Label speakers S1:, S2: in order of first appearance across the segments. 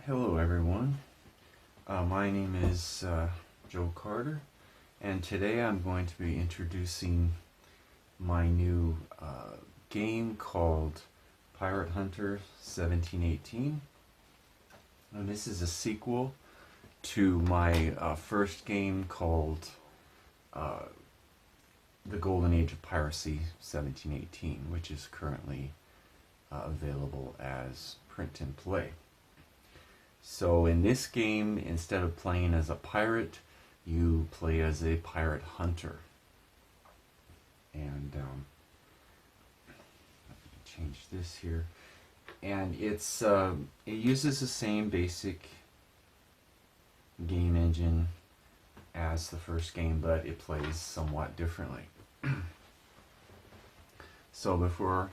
S1: Hello everyone, my name is Joe Carter, and today I'm going to be introducing my new game called Pirate Hunter 1718. And this is a sequel to my first game called The Golden Age of Piracy 1718, which is currently available as print and play. So in this game, instead of playing as a pirate, you play as a pirate hunter. And let me change this here. And it uses the same basic game engine as the first game, but it plays somewhat differently. So what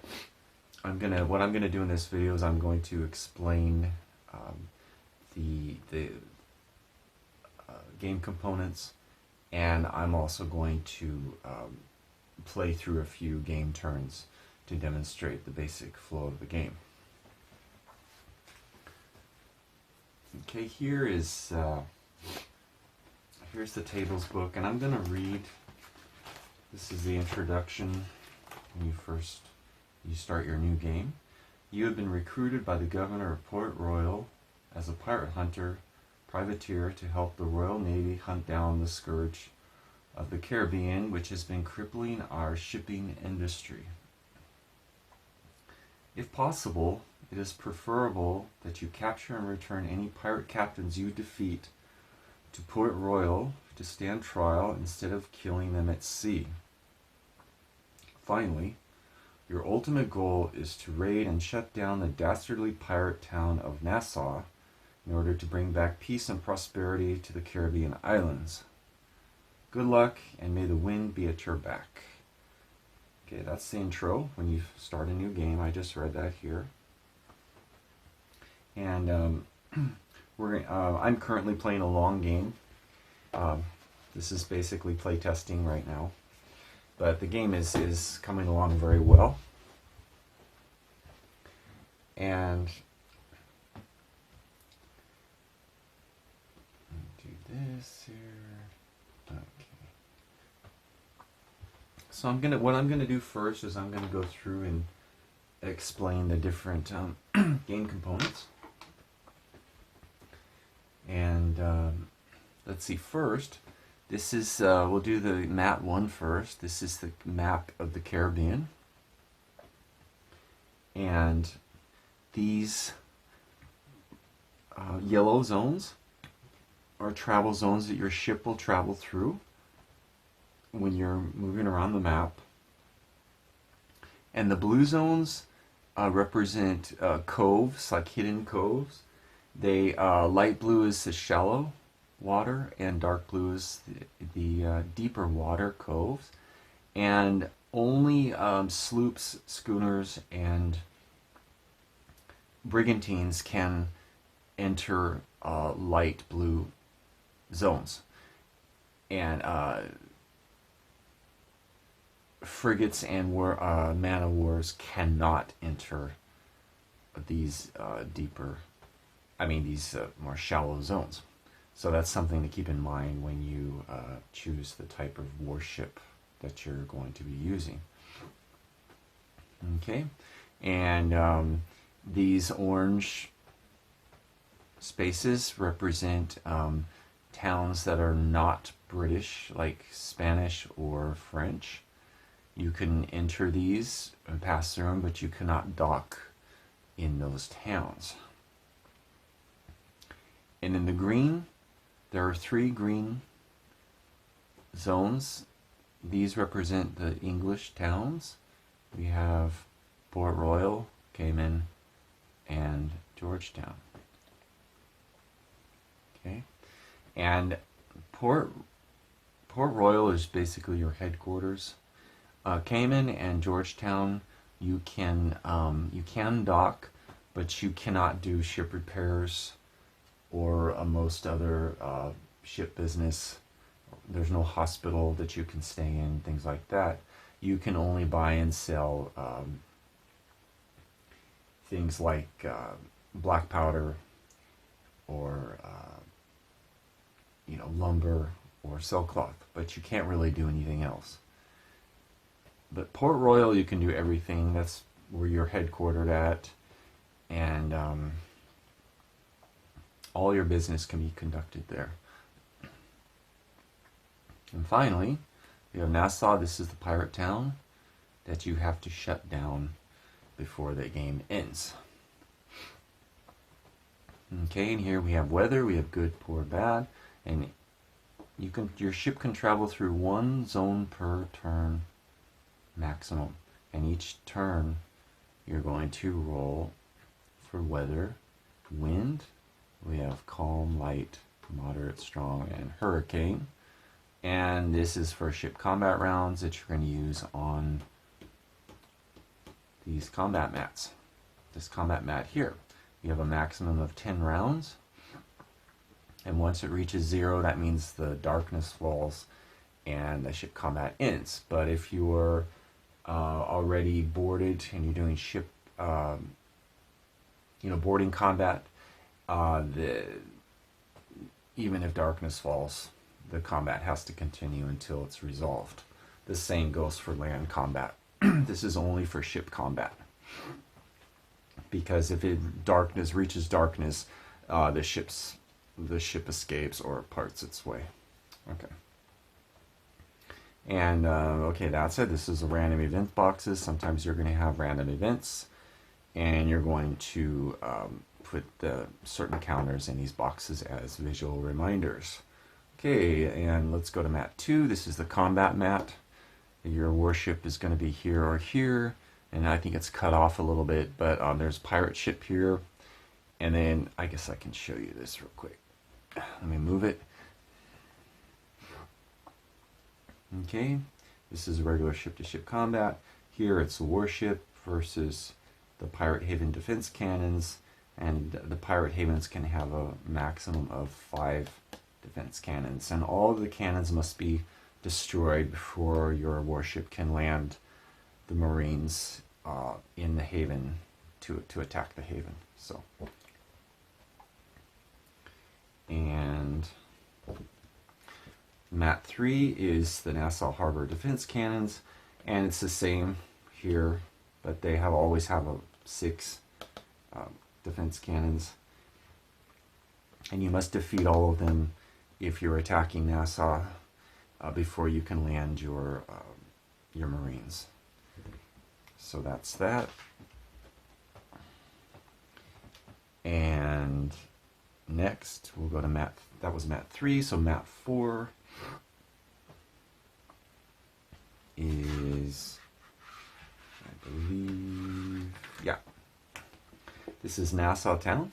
S1: I'm gonna do in this video is I'm going to explain the game components, and I'm also going to play through a few game turns to demonstrate the basic flow of the game. Okay, here's the tables book, and I'm going to read. This is the introduction when you start your new game. You have been recruited by the governor of Port Royal as a pirate hunter privateer to help the Royal Navy hunt down the scourge of the Caribbean, which has been crippling our shipping industry. If possible, it is preferable that you capture and return any pirate captains you defeat to Port Royal to stand trial instead of killing them at sea. Finally, your ultimate goal is to raid and shut down the dastardly pirate town of Nassau in order to bring back peace and prosperity to the Caribbean islands. Good luck, and may the wind be at your back. Okay, that's the intro when you start a new game. I just read that here. And I'm currently playing a long game. This is basically play testing right now. But the game is coming along very well. And do this here. Okay. So what I'm gonna do first is I'm gonna go through and explain the different game components. And let's see. First, this is we'll do the map 1 first. This is the map of the Caribbean, and these yellow zones are travel zones that your ship will travel through when you're moving around the map. And the blue zones represent coves, like hidden coves. They light blue is the shallow water, and dark blue is the deeper water coves. And only sloops, schooners, and brigantines can enter light blue zones, and frigates and man-of-wars cannot enter these these more shallow zones. So that's something to keep in mind when you choose the type of warship that you're going to be using. Okay, and these orange spaces represent towns that are not British, like Spanish or French. You can enter these and pass through them, but you cannot dock in those towns. And in the green, there are 3 green zones. These represent the English towns. We have Port Royal, Cayman, and Georgetown. Okay, and Port Royal is basically your headquarters. Cayman and Georgetown, you can dock, but you cannot do ship repairs or most other ship business. There's no hospital that you can stay in, things like that. You can only buy and sell things like black powder, or lumber or sailcloth, but you can't really do anything else. But Port Royal, you can do everything. That's where you're headquartered at, and all your business can be conducted there. And finally, we have Nassau. This is the pirate town that you have to shut down before the game ends. Okay, and here we have weather. We have good, poor, bad, and your ship can travel through one zone per turn maximum. And each turn you're going to roll for weather, wind. We have calm, light, moderate, strong, and hurricane. And this is for ship combat rounds that you're going to use on these combat mats. This combat mat here. You have a maximum of 10 rounds. And once it reaches 0, that means the darkness falls and the ship combat ends. But if you are already boarded and you're doing ship, boarding combat, even if darkness falls, the combat has to continue until it's resolved. The same goes for land combat. This is only for ship combat, because if darkness reaches darkness, the ship escapes or parts its way. Okay. And okay, that's it. This is a random event boxes. Sometimes you're going to have random events, and you're going to put the certain counters in these boxes as visual reminders. Okay, and let's go to mat 2. This is the combat mat. Your warship is going to be here or here, and I think it's cut off a little bit, but there's pirate ship here. And then I guess I can show you this real quick. Let me move it. Okay, this is regular ship-to-ship combat. Here it's a warship versus the Pirate Haven defense cannons, and the Pirate Havens can have a maximum of 5 defense cannons, and all of the cannons must be destroyed before your warship can land the Marines in the Haven to attack the Haven. So, and mat 3 is the Nassau Harbor defense cannons, and it's the same here, but they always have 6 defense cannons, and you must defeat all of them if you're attacking Nassau before you can land your Marines. So that's that. And next we'll go to that was mat 3, so mat 4 is, I believe, yeah, this is Nassau Town.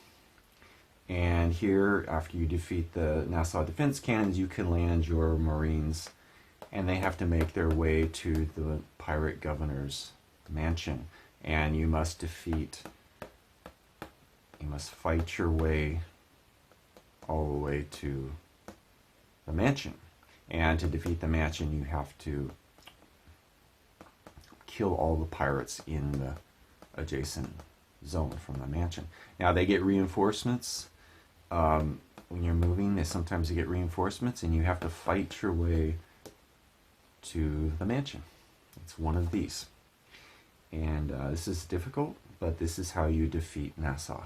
S1: And here, after you defeat the Nassau defense cannons, you can land your Marines, and they have to make their way to the pirate governor's mansion. And you must fight your way all the way to the mansion. And to defeat the mansion, you have to kill all the pirates in the adjacent zone from the mansion. Now they get reinforcements. When you're moving, sometimes you get reinforcements, and you have to fight your way to the mansion. It's one of these. And this is difficult, but this is how you defeat Nassau,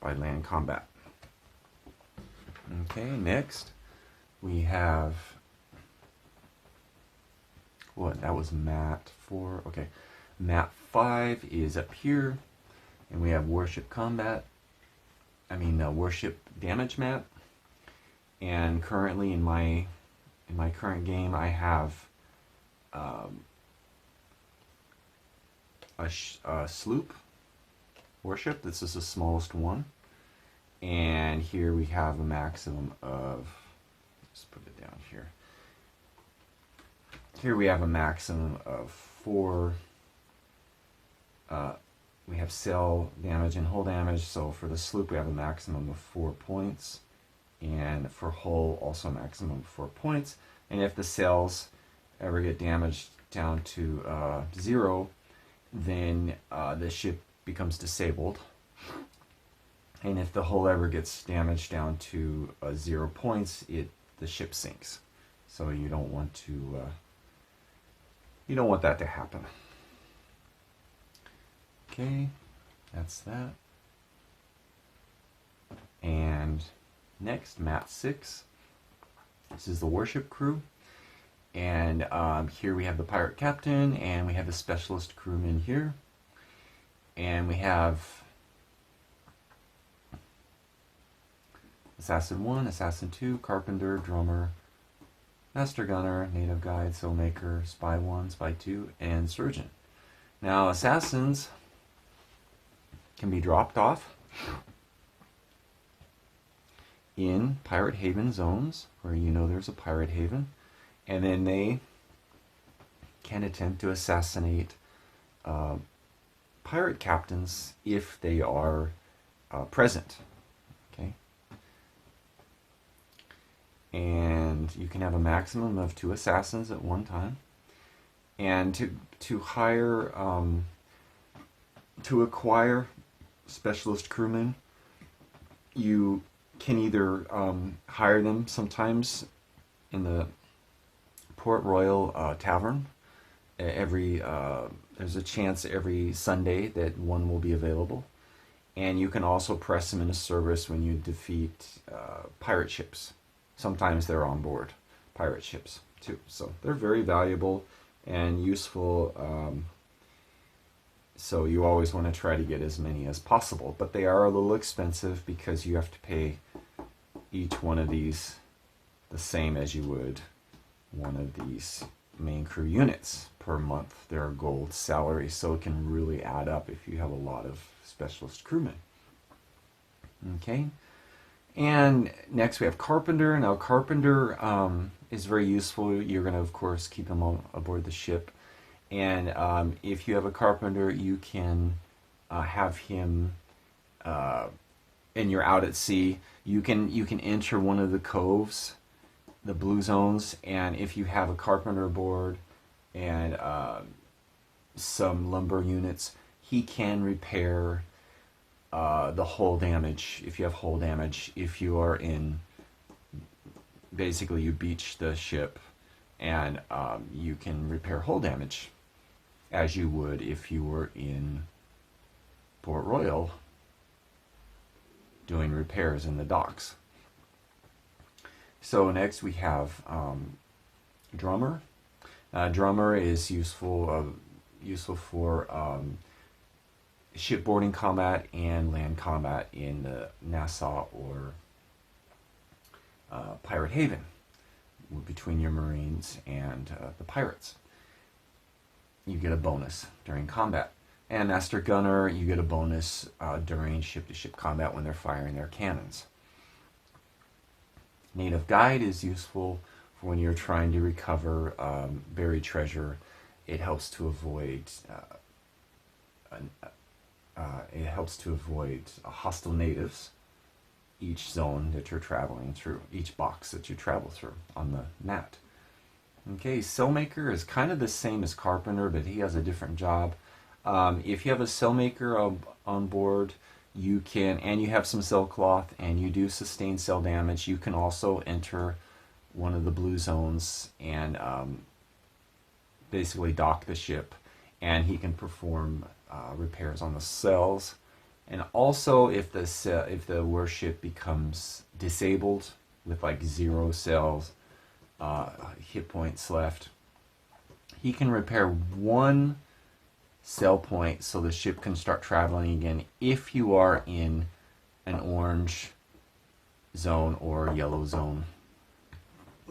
S1: by land combat. Okay, next we have, that was mat 4. Okay, mat 5 is up here, and we have warship combat. Warship damage mat. And currently in my current game, I have a sloop warship. This is the smallest one. And here we have a maximum of, let's put it down here. Here we have a maximum of 4. We have sail damage and hull damage. So for the sloop, we have a maximum of 4 points. And for hull, also a maximum of 4 points. And if the sails ever get damaged down to 0, then the ship becomes disabled. And if the hull ever gets damaged down to 0 points, the ship sinks. So you don't want that to happen. Okay, that's that. And next, mat 6. This is the warship crew. And here we have the pirate captain, and we have the specialist crewman here. And we have Assassin 1, Assassin 2, Carpenter, Drummer, Master Gunner, Native Guide, Soulmaker, Spy 1, Spy 2, and Surgeon. Now, Assassins can be dropped off in Pirate Haven zones, where you know there's a Pirate Haven, and then they can attempt to assassinate pirate captains if they are present. Okay, and you can have a maximum of 2 assassins at one time, and to hire to acquire specialist crewmen, you can either hire them sometimes in the Port Royal Tavern. There's a chance every Sunday that one will be available, and you can also press them into service when you defeat pirate ships. Sometimes they're on board pirate ships too, so they're very valuable and useful. So you always want to try to get as many as possible, but they are a little expensive because you have to pay each one of these the same as you would one of these main crew units per month. They're gold salary, so it can really add up if you have a lot of specialist crewmen. Okay, and next we have Carpenter. Now Carpenter is very useful. You're going to, of course, keep him aboard the ship. And if you have a carpenter, you can have him, and you're out at sea, you can enter one of the coves, the blue zones, and if you have a carpenter aboard and some lumber units, he can repair the hull damage. If you have hull damage, if you are in, basically you beach the ship, and you can repair hull damage as you would if you were in Port Royal doing repairs in the docks. So next we have Drummer. Drummer is useful for shipboarding combat and land combat in the Nassau or Pirate Haven, between your Marines and the pirates. You get a bonus during combat. And Master Gunner, you get a bonus during ship-to-ship combat when they're firing their cannons. Native Guide is useful for when you're trying to recover buried treasure. It helps to avoid hostile natives each zone that you're traveling through, each box that you travel through on the mat. Okay, Sailmaker is kind of the same as Carpenter, but he has a different job. If you have a Sailmaker on board, you can, and you have some sailcloth, and you do sustain sail damage, you can also enter one of the blue zones and basically dock the ship, and he can perform repairs on the sails. And also, if the warship becomes disabled with like 0 sails, hit points left, he can repair 1 sail point so the ship can start traveling again if you are in an orange zone or yellow zone.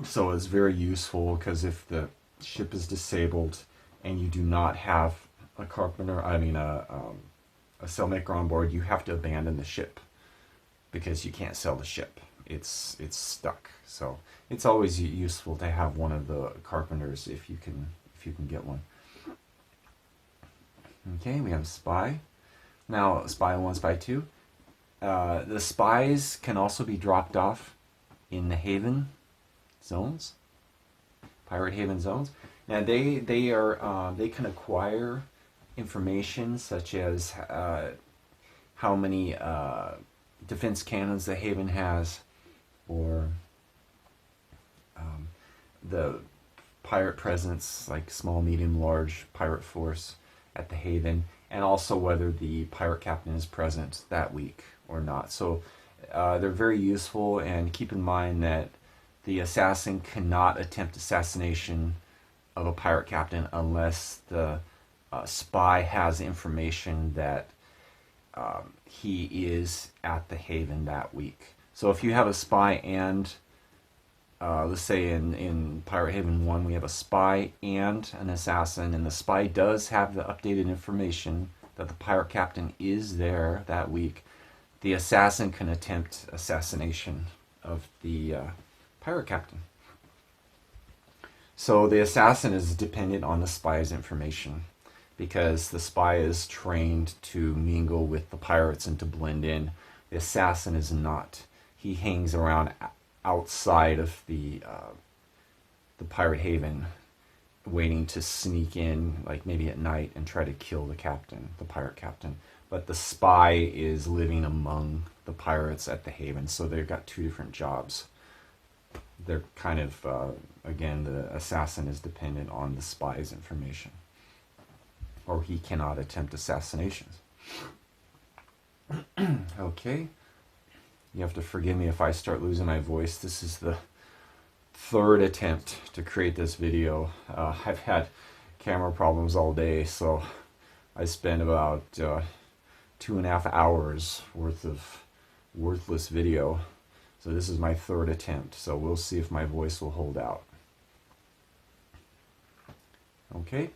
S1: So it's very useful because if the ship is disabled and you do not have a sailmaker on board, you have to abandon the ship because you can't sail the ship. It's stuck. So it's always useful to have one of the carpenters if you can get one. Okay, we have Spy. Now, Spy 1, Spy 2. The spies can also be dropped off in the Haven zones, Pirate Haven zones. Now, they can acquire information such as how many defense cannons the Haven has, or the pirate presence, like small, medium, large pirate force at the Haven, and also whether the pirate captain is present that week or not. So they're very useful, and keep in mind that the assassin cannot attempt assassination of a pirate captain unless the spy has information that he is at the Haven that week. So if you have a spy and let's say in Pirate Haven 1 we have a spy and an assassin, and the spy does have the updated information that the pirate captain is there that week, the assassin can attempt assassination of the pirate captain. So the assassin is dependent on the spy's information, because the spy is trained to mingle with the pirates and to blend in. The assassin is not. He hangs around outside of the pirate haven, waiting to sneak in, like maybe at night, and try to kill the captain, the pirate captain. But the spy is living among the pirates at the haven, so they've got two different jobs. They're kind of, again, the assassin is dependent on the spy's information, or he cannot attempt assassinations. Okay. You have to forgive me if I start losing my voice. This is the third attempt to create this video. I've had camera problems all day, so I spent about 2.5 hours worth of worthless video. So this is my third attempt, so we'll see if my voice will hold out. Okay,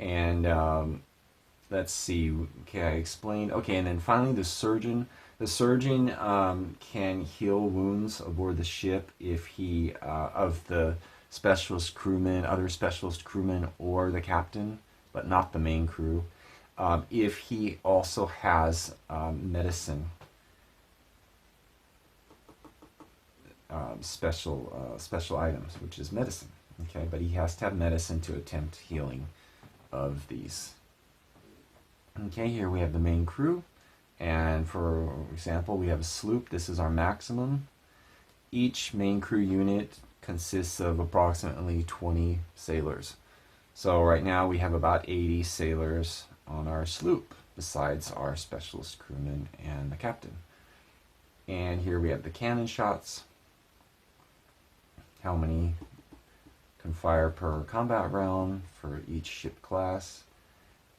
S1: and let's see. Okay, I explained. Okay, and then finally the surgeon. The surgeon can heal wounds aboard the ship if he, of the specialist crewmen, other specialist crewmen, or the captain, but not the main crew. If he also has medicine, special items, which is medicine. Okay, but he has to have medicine to attempt healing of these. Okay, here we have the main crew. And for example, we have a sloop. This is our maximum. Each main crew unit consists of approximately 20 sailors. So right now we have about 80 sailors on our sloop, besides our specialist crewmen and the captain. And here we have the cannon shots. How many can fire per combat round for each ship class.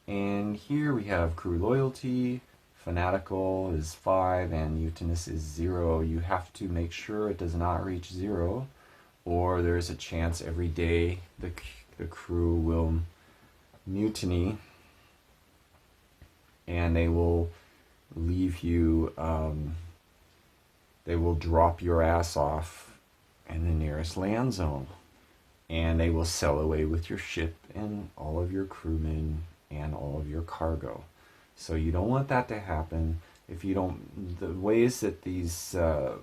S1: And here we have crew loyalty. Fanatical is 5 and mutinous is 0. You have to make sure it does not reach 0, or there's a chance every day the crew will mutiny and they will leave you, they will drop your ass off in the nearest land zone, and they will sail away with your ship and all of your crewmen and all of your cargo. So you don't want that to happen. If you don't, the ways that these the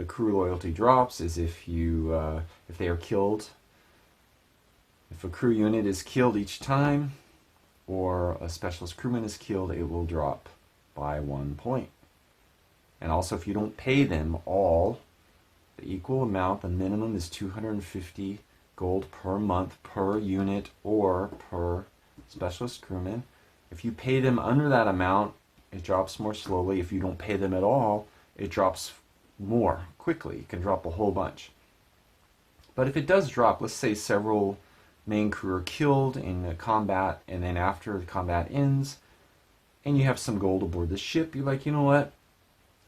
S1: crew loyalty drops is if they are killed. If a crew unit is killed each time, or a specialist crewman is killed, it will drop by 1 point. And also, if you don't pay them all the equal amount, the minimum is 250 gold per month per unit or per specialist crewman. If you pay them under that amount, it drops more slowly. If you don't pay them at all, it drops more quickly. It can drop a whole bunch. But if it does drop, let's say several main crew are killed in the combat, and then after the combat ends, and you have some gold aboard the ship, you're like, you know what?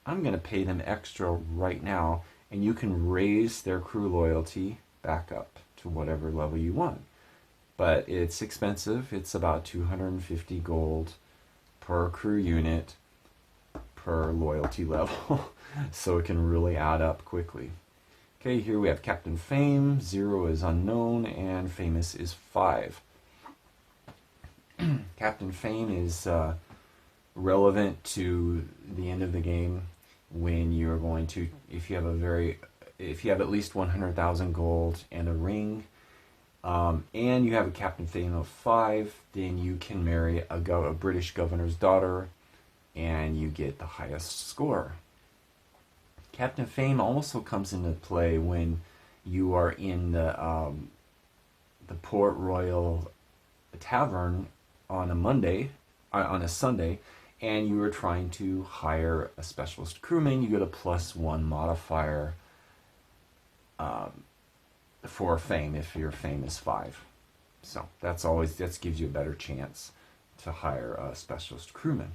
S1: I'm going to pay them extra right now, and you can raise their crew loyalty back up to whatever level you want. But it's expensive. It's about 250 gold per crew unit per loyalty level. So it can really add up quickly. Okay, here we have Captain Fame. 0 is unknown, and Famous is 5. Captain Fame is relevant to the end of the game when you're going to, if you have at least 100,000 gold and a ring, and you have a Captain Fame of 5, then you can marry a British governor's daughter and you get the highest score. Captain Fame also comes into play when you are in the Port Royal Tavern on a Sunday, and you are trying to hire a specialist crewman. You get a +1 modifier for fame if your fame is 5. So that gives you a better chance to hire a specialist crewman.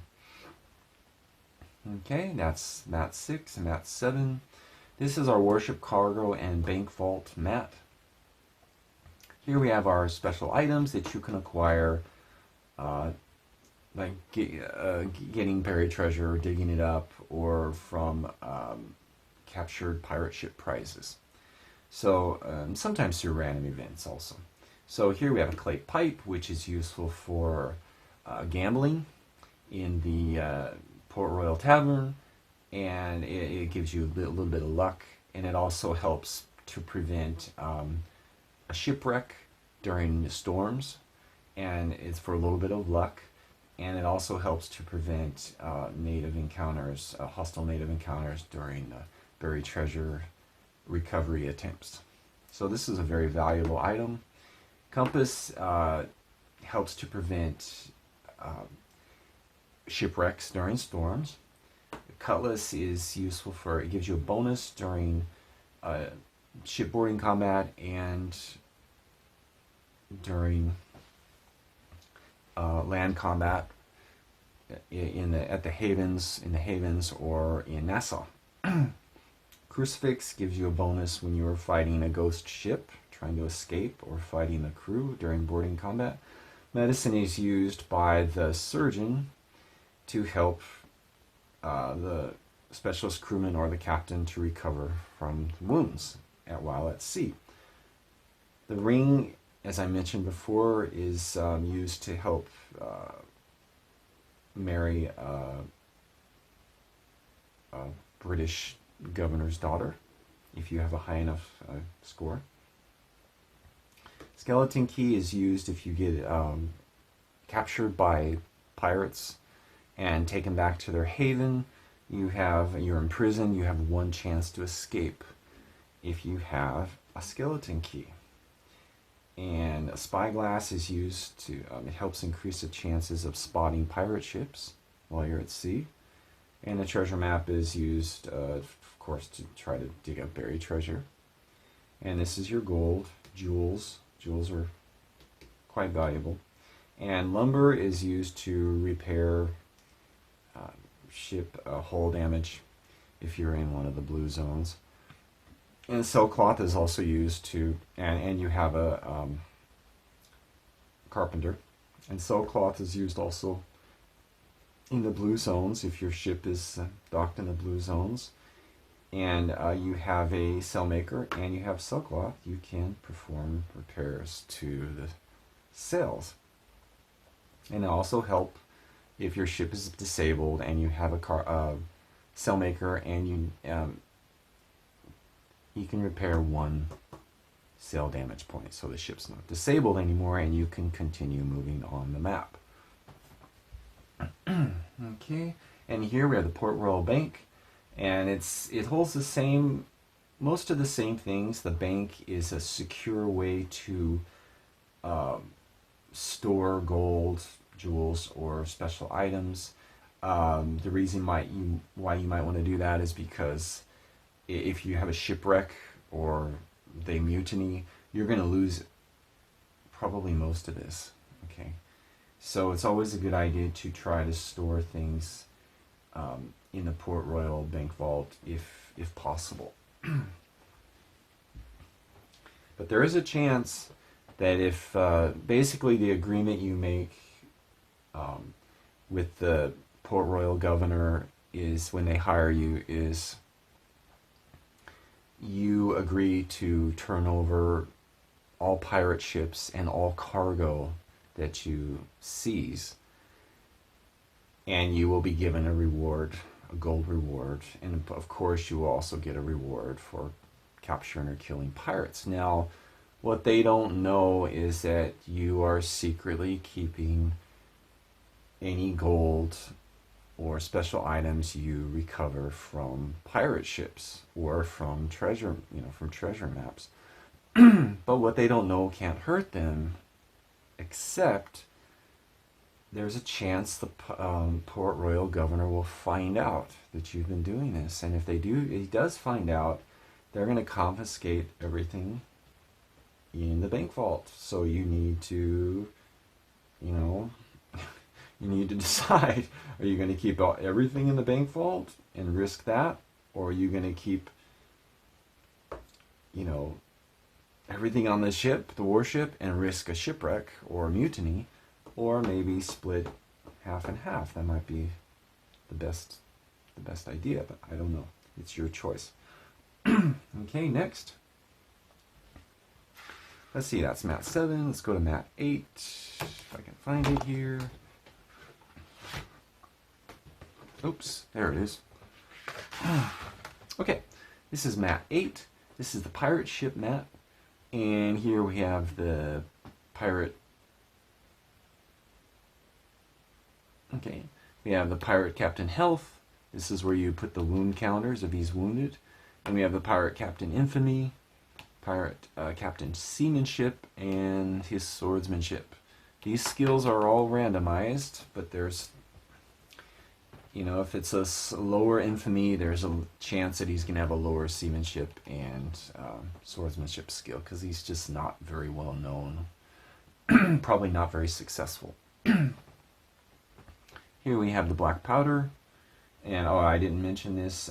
S1: Okay, that's mat 6 and mat 7. This is our worship cargo and bank vault mat. Here we have our special items that you can acquire, like getting buried treasure, digging it up, or from captured pirate ship prizes. So sometimes through random events also. So here we have a clay pipe, which is useful for gambling in the Port Royal Tavern, and it gives you a little bit of luck, and it also helps to prevent a shipwreck during storms, and it's for a little bit of luck, and it also helps to prevent native encounters, hostile native encounters during buried treasure recovery attempts. So this is a very valuable item. Compass helps to prevent shipwrecks during storms. The cutlass is useful it gives you a bonus during shipboarding combat and during land combat in the havens or in Nassau. Crucifix gives you a bonus when you are fighting a ghost ship trying to escape or fighting the crew during boarding combat. Medicine is used by the surgeon to help the specialist crewman or the captain to recover from wounds while at sea. The ring, as I mentioned before, is used to help marry a British governor's daughter if you have a high enough score. Skeleton key is used if you get captured by pirates and taken back to their haven. You're in prison. You have one chance to escape if you have a skeleton key. And a spyglass is used to it helps increase the chances of spotting pirate ships while you're at sea. And the treasure map is used, of course, to try to dig up buried treasure. And this is your gold, jewels. Jewels are quite valuable. And lumber is used to repair ship hull damage if you're in one of the blue zones. And sailcloth is also used to, and you have a carpenter. And sailcloth is used also in the blue zones if your ship is docked in the blue zones. And you have a sailmaker and you have sailcloth, you can perform repairs to the sails. And it also help if your ship is disabled and you have a sailmaker and you can repair 1 sail damage point, so the ship's not disabled anymore and you can continue moving on the map. Okay, and here we have the Port Royal Bank, and it holds most of the same things. The bank is a secure way to store gold, jewels, or special items. The reason why you might want to do that is because if you have a shipwreck or they mutiny, you're going to lose probably most of this. Okay, so it's always a good idea to try to store things in the Port Royal Bank Vault if possible. But there is a chance that if basically the agreement you make with the Port Royal governor is when they hire you is you agree to turn over all pirate ships and all cargo that you seize, and you will be given a reward, a gold reward, and of course you will also get a reward for capturing or killing pirates. Now, what they don't know is that you are secretly keeping any gold or special items you recover from pirate ships or from treasure, from treasure maps. But what they don't know can't hurt them, except there's a chance the Port Royal governor will find out that you've been doing this. And if he does find out, they're going to confiscate everything in the bank vault. So you need to, you need to decide, are you going to keep everything in the bank vault and risk that? Or are you going to keep, everything on the ship, the warship, and risk a shipwreck or a mutiny? Or maybe split half and half. That might be the best idea, but I don't know. It's your choice. Okay, next. Let's see, that's mat 7. Let's go to mat 8, if I can find it here. Oops, there it is. Okay, this is mat 8. This is the pirate ship mat. And here we have the pirate. Okay, we have the pirate captain health. This is where you put the wound counters if he's wounded. And we have the pirate captain infamy, pirate captain seamanship, and his swordsmanship. These skills are all randomized, but there's, if it's a lower infamy, there's a chance that he's going to have a lower seamanship and swordsmanship skill, because he's just not very well known. Probably not very successful. Here we have the black powder, and I didn't mention this.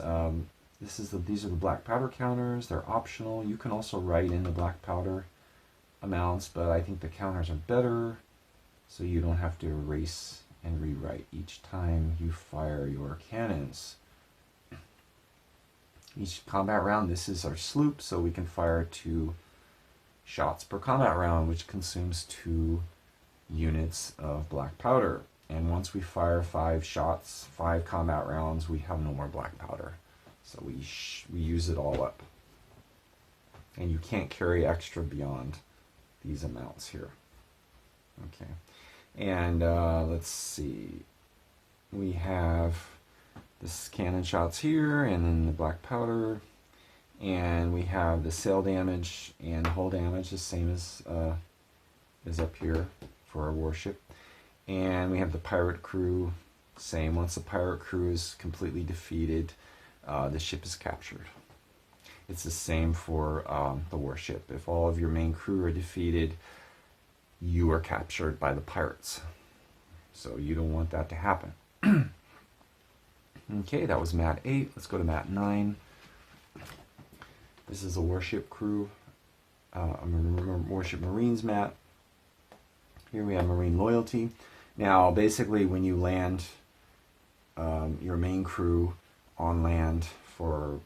S1: These are the black powder counters. They're optional. You can also write in the black powder amounts, but I think the counters are better, so you don't have to erase and rewrite each time you fire your cannons. Each combat round, this is our sloop, so we can fire 2 shots per combat round, which consumes 2 units of black powder. And once we fire 5 shots, 5 combat rounds, we have no more black powder. So we use it all up. And you can't carry extra beyond these amounts here. Okay. And let's see. We have this cannon shots here, and then the black powder. And we have the sail damage and hull damage, the same as up here for our warship. And we have the pirate crew, same. Once the pirate crew is completely defeated, the ship is captured. It's the same for the warship. If all of your main crew are defeated, you are captured by the pirates. So you don't want that to happen. Okay, that was mat 8. Let's go to mat 9. This is a warship crew, warship marines mat. Here we have marine loyalty. Now, basically, when you land your main crew on land for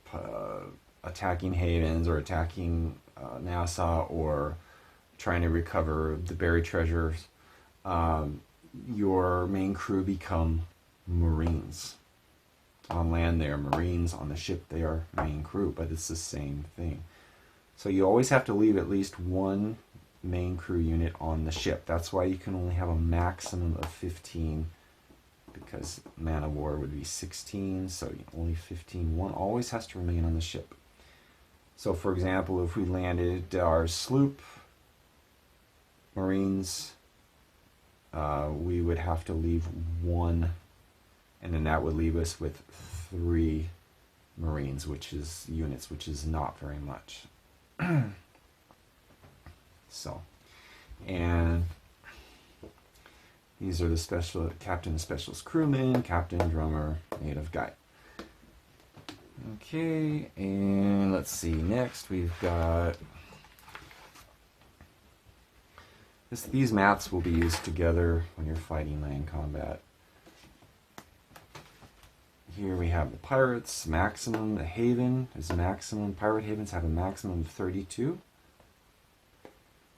S1: attacking havens or attacking Nassau or trying to recover the buried treasures, your main crew become Marines. On land, they are Marines. On the ship, they are main crew, but it's the same thing. So you always have to leave at least one main crew unit on the ship. That's why you can only have a maximum of 15, because man of war would be 16, so only 15. One always has to remain on the ship. So for example, if we landed our sloop, Marines, we would have to leave one, and then that would leave us with 3 Marines, which is units, which is not very much. So, and these are the special captain, specialist crewmen, captain, drummer, native guide. Okay, and let's see. Next, we've got these mats will be used together when you're fighting land combat. Here we have the pirates maximum. The haven is maximum. Pirate havens have a maximum of 32.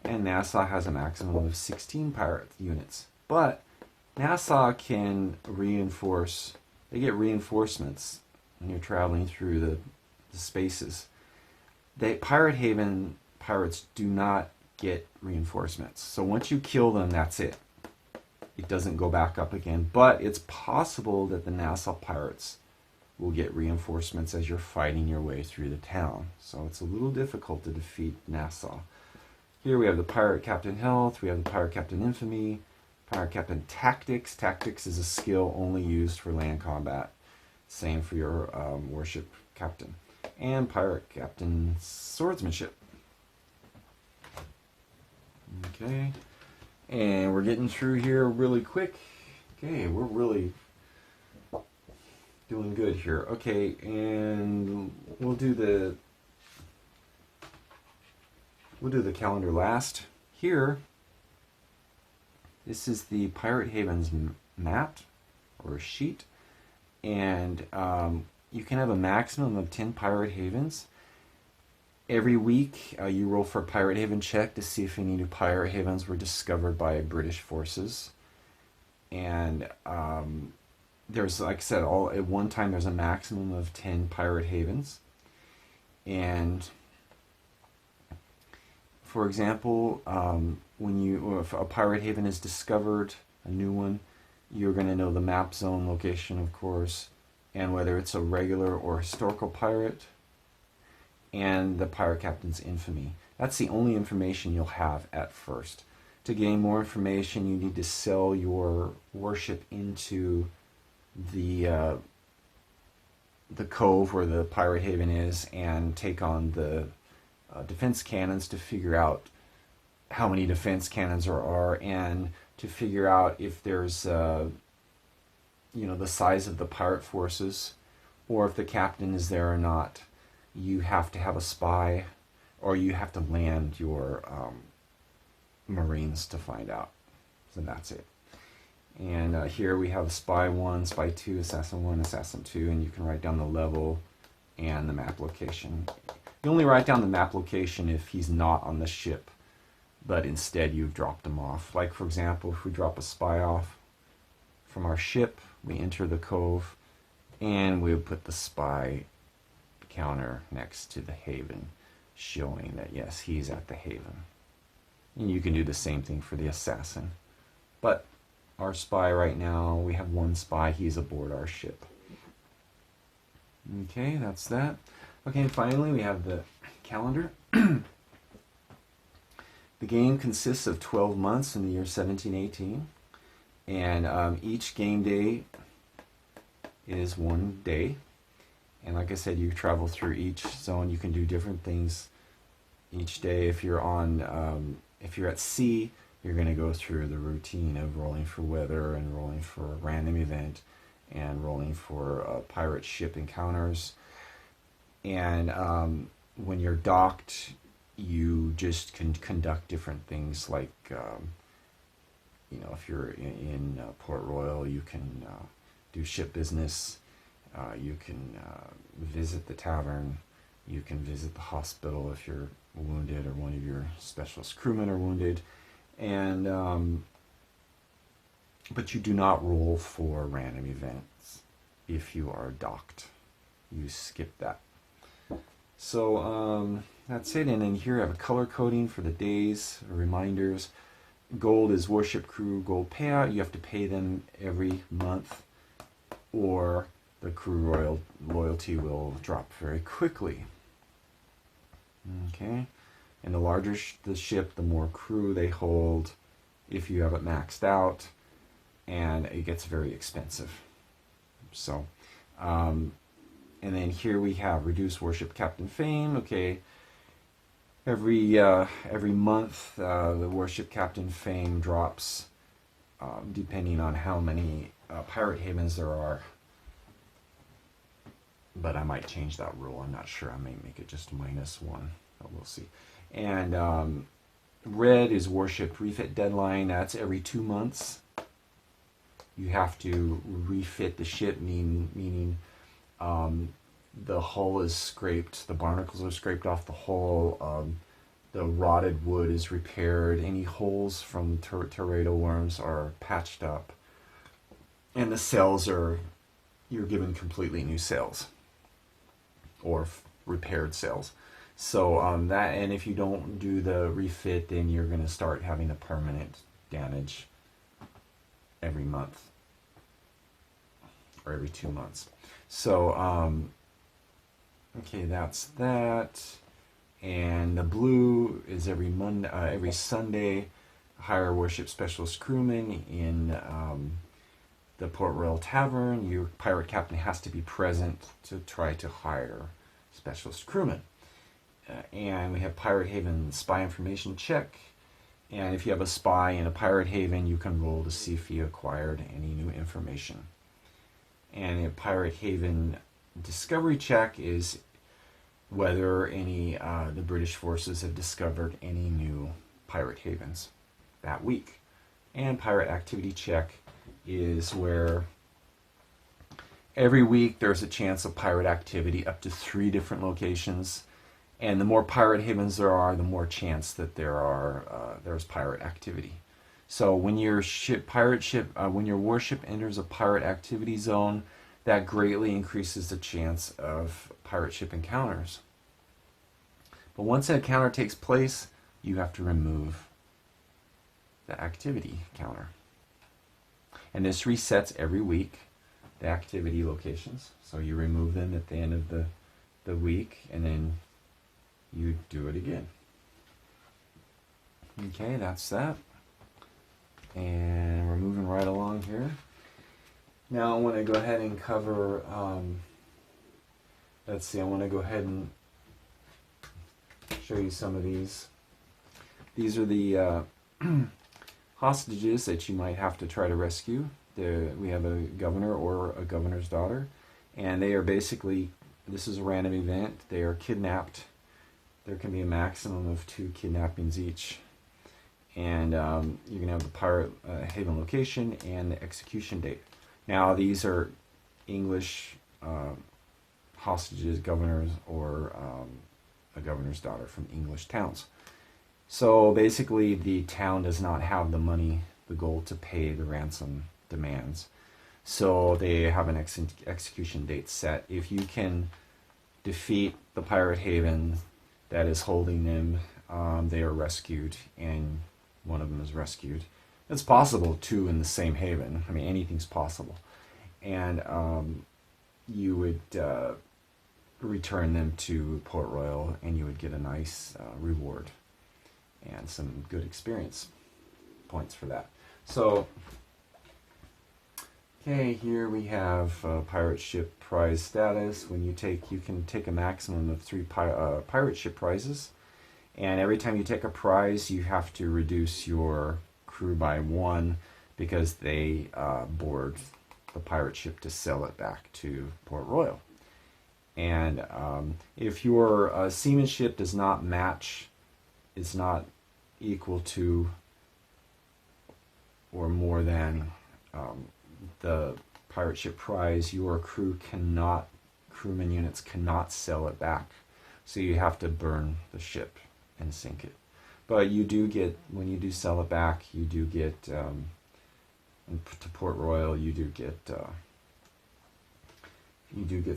S1: And Nassau has a maximum of 16 pirate units. But Nassau can reinforce, they get reinforcements when you're traveling through the spaces. Pirate haven pirates do not get reinforcements. So once you kill them, that's it. it doesn't go back up again. But it's possible that the Nassau pirates will get reinforcements as you're fighting your way through the town. So it's a little difficult to defeat Nassau. Here we have the Pirate Captain Health, we have the Pirate Captain Infamy, Pirate Captain Tactics. Tactics is a skill only used for land combat. Same for your Warship Captain. And Pirate Captain Swordsmanship. Okay, and we're getting through here really quick. Okay, we're really doing good here. Okay, and we'll do the calendar last. Here, this is the Pirate Havens map or sheet, and you can have a maximum of 10 Pirate Havens. Every week, you roll for a Pirate Haven check to see if any new Pirate Havens were discovered by British forces. And there's, like I said, at one time there's a maximum of 10 Pirate Havens. And for example, if a Pirate Haven is discovered, a new one, you're going to know the map zone location, of course, and whether it's a regular or historical pirate, and the Pirate Captain's infamy. That's the only information you'll have at first. To gain more information, you need to sell your warship into the cove where the Pirate Haven is and take on the defense cannons to figure out how many defense cannons there are, and to figure out if there's the size of the pirate forces, or if the captain is there or not. You have to have a spy, or you have to land your Marines to find out. So that's it. And here we have Spy 1, Spy 2, Assassin 1, Assassin 2, and you can write down the level and the map location. You only write down the map location if he's not on the ship, but instead you've dropped him off. Like, for example, if we drop a spy off from our ship, we enter the cove, and we put the spy counter next to the haven, showing that yes, he's at the haven. And you can do the same thing for the assassin. But our spy right now, we have one spy, he's aboard our ship. Okay, that's that. Okay, and finally we have the calendar. The game consists of 12 months in the year 1718, and each game day is one day. And like I said, you travel through each zone. You can do different things each day. If you're at sea, you're going to go through the routine of rolling for weather and rolling for a random event and rolling for pirate ship encounters. And when you're docked, you just can conduct different things like, if you're in Port Royal, you can do ship business. You can visit the tavern. You can visit the hospital if you're wounded or one of your specialist crewmen are wounded. And but you do not roll for random events if you are docked. You skip that. So that's it. And then here I have a color coding for the days, reminders. Gold is warship crew gold payout. You have to pay them every month, or the crew loyalty will drop very quickly. Okay, and the larger the ship, the more crew they hold if you have it maxed out, and it gets very expensive. So, and then here we have reduced warship captain fame. Okay, every month the warship captain fame drops, depending on how many pirate havens there are. But I might change that rule. I'm not sure. I may make it just -1. But we'll see. And red is warship refit deadline. That's every 2 months. You have to refit the ship, meaning the hull is scraped, the barnacles are scraped off the hull, the rotted wood is repaired, any holes from tornado worms are patched up, and the sails you're given completely new sails, or repaired sails. So that, and if you don't do the refit, then you're going to start having a permanent damage. every month or every 2 months. So okay, that's that. And the blue is every Sunday. Hire worship specialist crewman in the Port Royal Tavern. Your pirate captain has to be present to try to hire specialist crewmen. And we have Pirate Haven spy information check. And if you have a spy in a Pirate Haven, you can roll to see if he acquired any new information. And a Pirate Haven discovery check is whether the British forces have discovered any new pirate havens that week. And pirate activity check is where every week there's a chance of pirate activity up to 3 different locations. And the more pirate havens there are, the more chance that there's pirate activity. So when your when your warship enters a pirate activity zone, that greatly increases the chance of pirate ship encounters. But once an encounter takes place, you have to remove the activity counter. And this resets every week, the activity locations. So you remove them at the end of the week, and then you do it again. Okay, that's that. And we're moving right along here. Now I want to go ahead and cover, let's see, I want to go ahead and show you some of these. These are the hostages that you might have to try to rescue. We have a governor or a governor's daughter, and they are basically, this is a random event, they are kidnapped. There can be a maximum of 2 kidnappings each. And you're going to have the pirate haven location and the execution date. Now these are English hostages, governors, or a governor's daughter from English towns. So basically the town does not have the money, the gold to pay the ransom demands. So they have an execution date set. If you can defeat the pirate haven that is holding them, they are rescued, and one of them is rescued. It's possible, too, in the same haven. I mean, anything's possible. And you would return them to Port Royal, and you would get a nice reward and some good experience points for that. So, okay, here we have pirate ship prize status. When you can take a maximum of 3 pirate ship prizes, and every time you take a prize, you have to reduce your crew by 1 because they board the pirate ship to sell it back to Port Royal. And if your seamanship does not match, is not equal to or more than the pirate ship prize, your crewman units cannot sell it back. So you have to burn the ship and sink it. But you do get, when you do sell it back, you do get, to Port Royal, you do get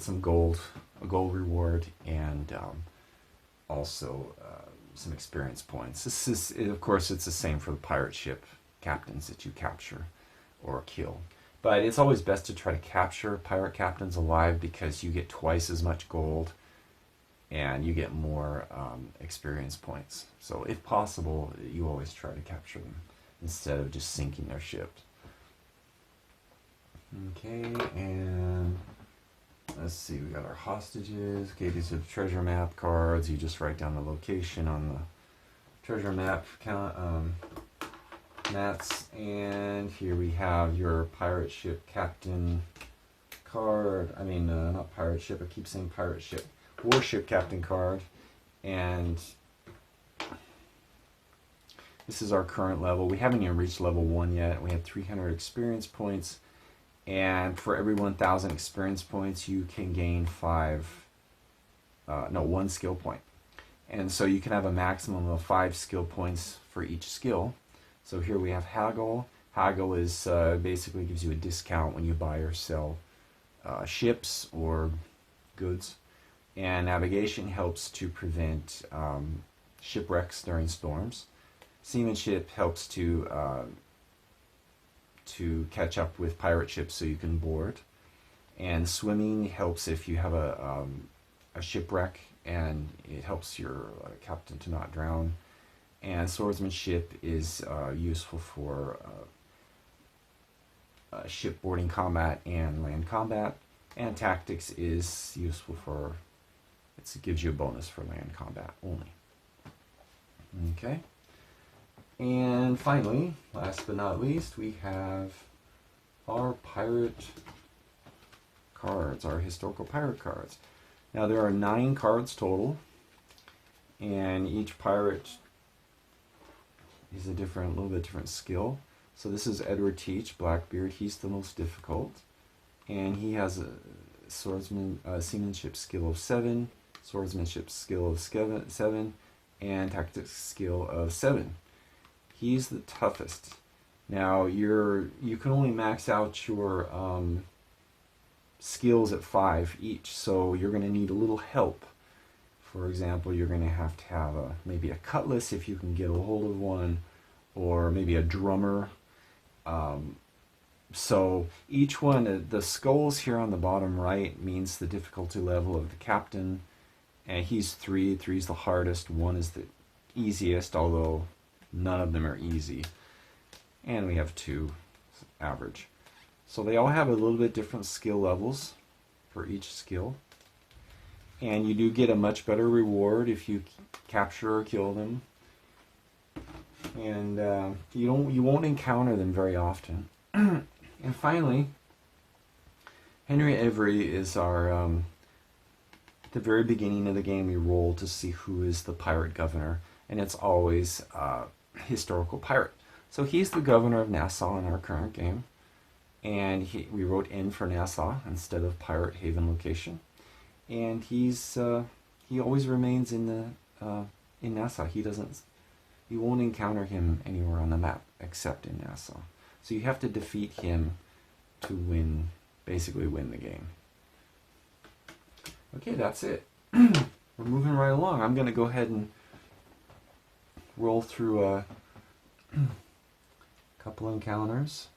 S1: some gold, a gold reward, and also some experience points. This is, of course, it's the same for the pirate ship captains that you capture or kill. But it's always best to try to capture pirate captains alive because you get twice as much gold and you get more experience points. So if possible, you always try to capture them instead of just sinking their ships. Okay, and let's see, we got our hostages. Okay, these are the treasure map cards. You just write down the location on the treasure map mats. And here we have your pirate ship captain card. I mean, not pirate ship, I keep saying pirate ship. Warship captain card. And this is our current level. We haven't even reached level 1 yet. We have 300 experience points. And for every 1,000 experience points, you can gain 1 skill point. And so you can have a maximum of 5 skill points for each skill. So here we have Haggle. Haggle is basically gives you a discount when you buy or sell ships or goods. And navigation helps to prevent shipwrecks during storms. Seamanship helps to to catch up with pirate ships so you can board. And swimming helps if you have a shipwreck, and it helps your captain to not drown. And swordsmanship is useful for shipboarding combat and land combat. And tactics is useful for, it gives you a bonus for land combat only. Okay. And finally, last but not least, we have our pirate cards, our historical pirate cards. Now there are 9 cards total, and each pirate is a little bit different skill. So this is Edward Teach, Blackbeard. He's the most difficult, and he has a seamanship skill of 7, swordsmanship skill of 7, and tactics skill of 7. He's the toughest. Now you can only max out your skills at 5 each, so you're going to need a little help. For example, you're going to have maybe a cutlass if you can get a hold of one, or maybe a drummer. So each one, the skulls here on the bottom right means the difficulty level of the captain, and he's 3. 3 is the hardest, 1 is the easiest, although none of them are easy. And we have 2, average. So they all have a little bit different skill levels for each skill. And you do get a much better reward if you capture or kill them. And you won't encounter them very often. And finally, Henry Avery is our, at the very beginning of the game we roll to see who is the pirate governor. And it's always historical pirate. So he's the governor of Nassau in our current game. And we wrote N for Nassau instead of Pirate Haven location. And he always remains in Nassau. You won't encounter him anywhere on the map except in Nassau. So you have to defeat him to basically win the game. Okay, that's it. We're moving right along. I'm going to go ahead and roll through a couple encounters.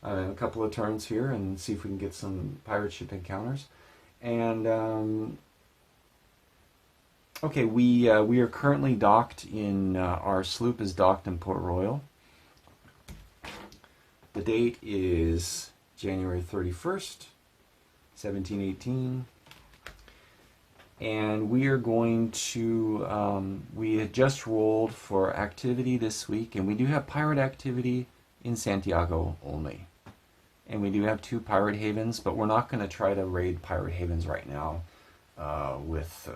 S1: A couple of turns here and see if we can get some pirate ship encounters. And okay, we are currently docked in our sloop is docked in Port Royal. The date is January 31st, 1718, and we are going to. We had just rolled for activity this week, and we do have pirate activity in Santiago only. And we do have 2 pirate havens, but we're not going to try to raid pirate havens right now with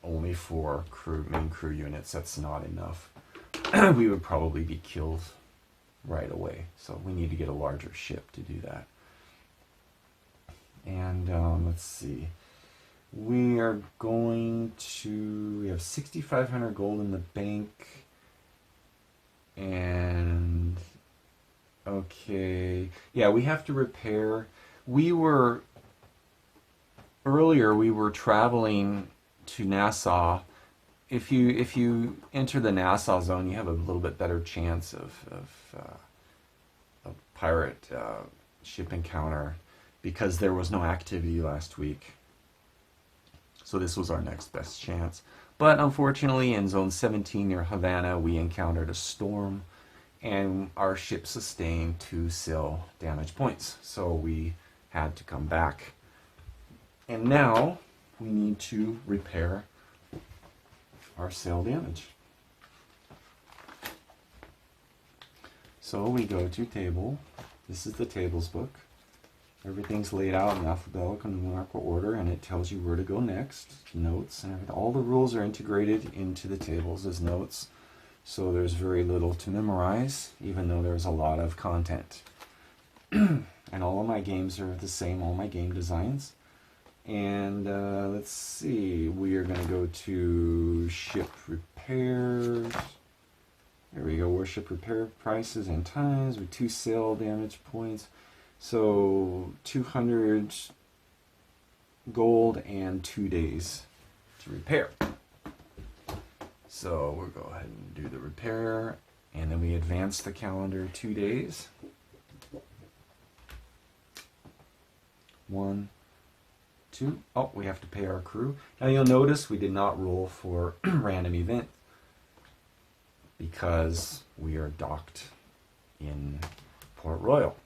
S1: only 4 main crew units. That's not enough. We would probably be killed right away. So we need to get a larger ship to do that. And let's see. We have 6,500 gold in the bank. And okay, yeah, we have to repair. Earlier we were traveling to Nassau. If you enter the Nassau zone, you have a little bit better chance of a pirate ship encounter because there was no activity last week. So this was our next best chance. But unfortunately, in Zone 17 near Havana, we encountered a storm, and our ship sustained 2 sail damage points. So we had to come back. And now we need to repair our sail damage. So we go to table. This is the tables book. Everything's laid out in alphabetical and numerical order, and it tells you where to go next. Notes and everything. All the rules are integrated into the tables as notes, so there's very little to memorize, even though there's a lot of content. And all of my games are the same, all my game designs. And let's see, we are going to go to ship repairs. There we go, worship repair prices and times with 2 sail damage points. So 200 gold and 2 days to repair. So we'll go ahead and do the repair, and then we advance the calendar 2 days. 1, 2. Oh, we have to pay our crew. Now you'll notice we did not roll for random event because we are docked in Port Royal.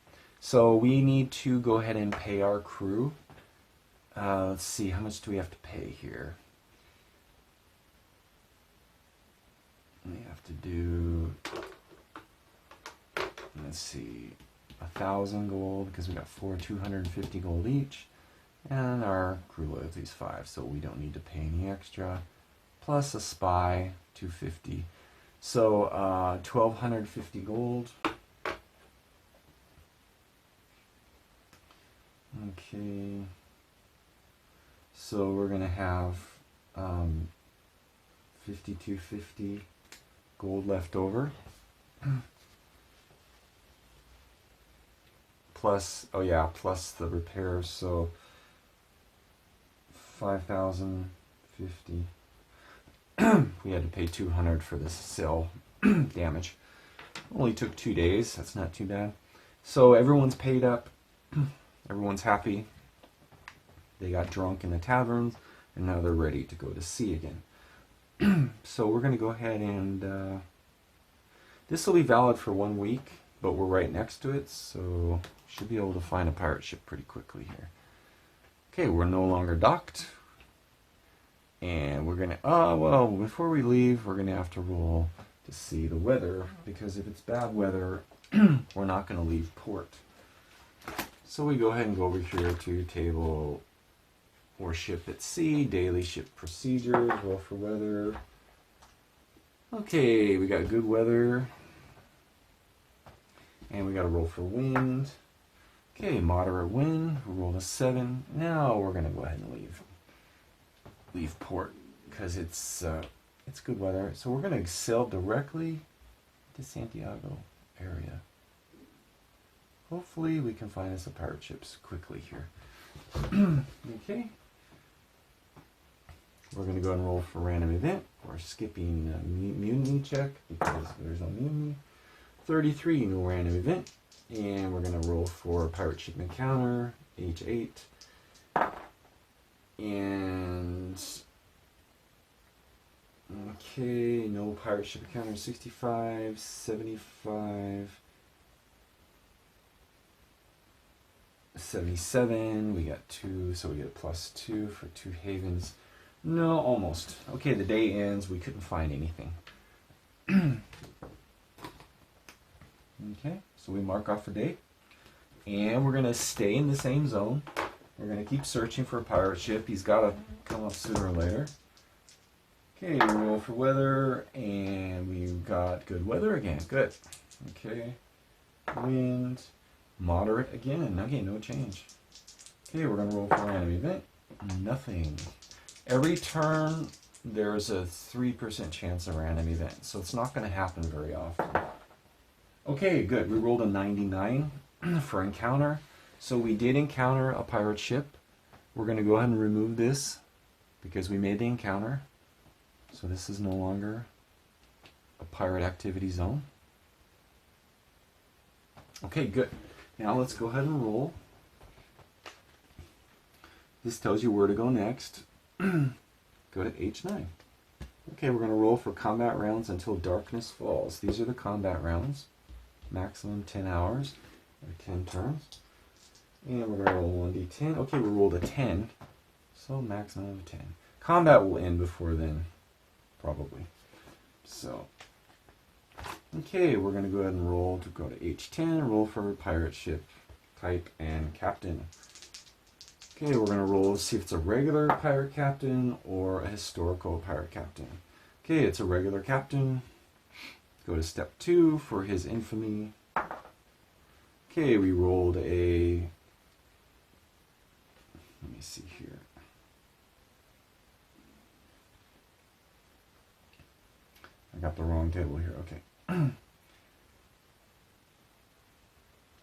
S1: So we need to go ahead and pay our crew. Let's see, how much do we have to pay here? We have to do, let's see, 1,000 gold because we got 250 gold each, and our crew loyalty is 5, so we don't need to pay any extra. Plus a spy, 250. So 1,250 gold. Okay. So we're gonna have 5,250 gold left over. Plus, oh yeah, plus the repairs, so 5,050. We had to pay 200 for this sail damage. Only took 2 days, that's not too bad. So everyone's paid up, everyone's happy. They got drunk in the taverns, and now they're ready to go to sea again. So we're going to go ahead and this will be valid for 1 week, but we're right next to it, so should be able to find a pirate ship pretty quickly here. Okay, we're no longer docked, and we're going to, well, before we leave, we're going to have to roll to see the weather, because if it's bad weather, we're not going to leave port. So we go ahead and go over here to table or ship at sea, daily ship procedures, roll for weather. Okay, we got good weather. And we got to roll for wind. Okay, moderate wind, we rolled a 7. Now we're going to go ahead and leave port because it's good weather. So we're going to sail directly to Santiago area. Hopefully we can find us a pirate ships quickly here. Okay. We're going to go and roll for random event. We're skipping mutiny check because there's no mutiny. 33, no random event. And we're going to roll for pirate ship encounter, H8. And okay, no pirate ship encounter, 65, 75, 77. We got 2, so we get +2 for 2 havens. No, almost. Okay, the day ends. We couldn't find anything. Okay, so we mark off a day. And we're going to stay in the same zone. We're going to keep searching for a pirate ship. He's got to come up sooner or later. Okay, we roll for weather, and we've got good weather again. Good. Okay. Wind. Moderate again. Okay, no change. Okay, we're going to roll for random event. Nothing. Every turn, there's a 3% chance of random event, so it's not going to happen very often. Okay, good. We rolled a 99 for encounter. So we did encounter a pirate ship. We're going to go ahead and remove this because we made the encounter. So this is no longer a pirate activity zone. Okay, good. Now let's go ahead and roll. This tells you where to go next. Go to H9. Okay, we're going to roll for combat rounds until darkness falls. These are the combat rounds. Maximum 10 hours or 10 turns. And we're going to roll 1d10. Okay, we rolled a 10. So maximum of 10. Combat will end before then, probably. So, okay, we're going to go ahead and roll to go to H10. Roll for pirate ship type and captain. Okay, we're going to roll to see if it's a regular pirate captain or a historical pirate captain. Okay, it's a regular captain. Go to step 2 for his infamy. Okay, we rolled a... Let me see here. I got the wrong table here. Okay.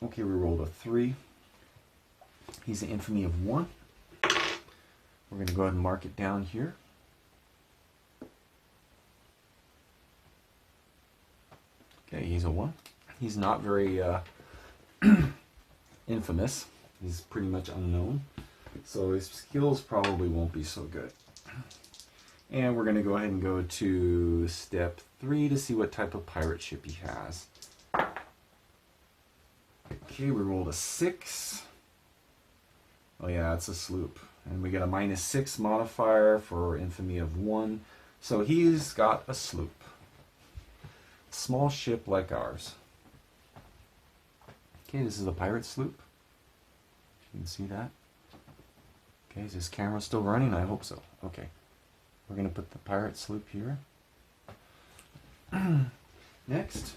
S1: Okay, we rolled a 3. He's an infamy of 1. We're going to go ahead and mark it down here. Okay, he's a 1. He's not very infamous. He's pretty much unknown, so his skills probably won't be so good. And we're going to go ahead and go to step 3 to see what type of pirate ship he has. Okay, we rolled a 6. Oh yeah, it's a sloop. And we get a -6 modifier for infamy of 1. So he's got a sloop. Small ship like ours. Okay, this is a pirate sloop. You can see that. Okay, is this camera still running? I hope so. Okay. We're going to put the pirate sloop here. Next,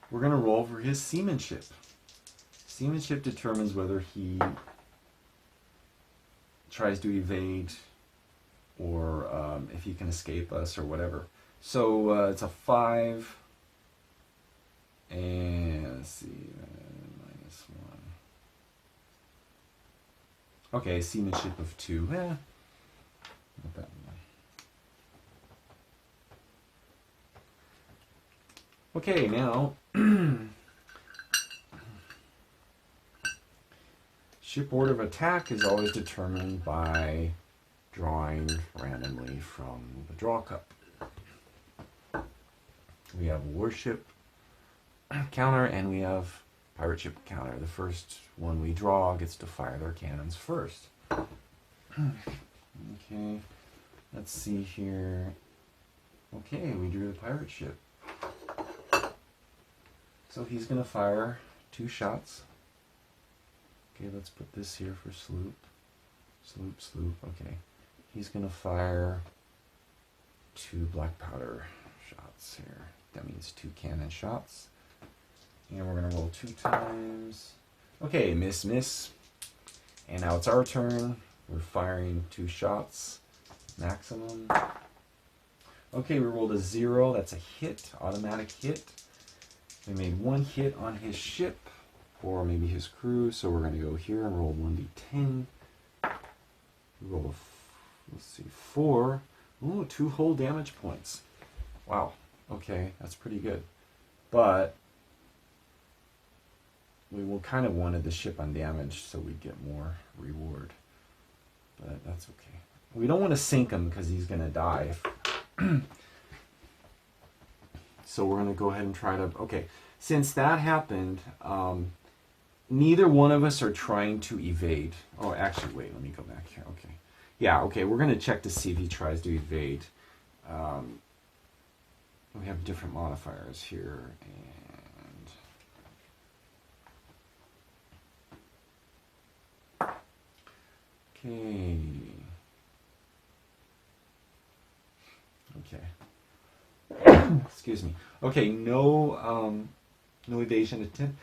S1: we're going to roll for his seamanship. Seamanship determines whether he tries to evade or if he can escape us or whatever. So it's a 5. And let's see, -1. Okay, seamanship of 2. Not that one. Okay, now ship order of attack is always determined by drawing randomly from the draw cup. We have warship counter and we have pirate ship counter. The first one we draw gets to fire their cannons first. Okay, let's see here. Okay, we drew the pirate ship. So he's going to fire 2 shots. Okay, let's put this here for sloop. Sloop, sloop, okay. He's going to fire 2 black powder shots here. That means 2 cannon shots. And we're going to roll 2 times. Okay, miss, miss. And now it's our turn. We're firing 2 shots, maximum. Okay, we rolled a 0. That's a hit, automatic hit. We made 1 hit on his ship, or maybe his crew, so we're going to go here and roll 1d10. We roll let's see, 4. Ooh, 2 whole damage points. Wow, okay, that's pretty good. But we kind of wanted the ship undamaged so we'd get more reward. But that's okay. We don't want to sink him because he's going to die. So we're going to go ahead and try to... Okay, since that happened, neither one of us are trying to evade. Oh, actually, wait, let me go back here. Okay. Yeah, okay, we're going to check to see if he tries to evade. We have different modifiers here. Okay. Excuse me. Okay, no evasion attempt.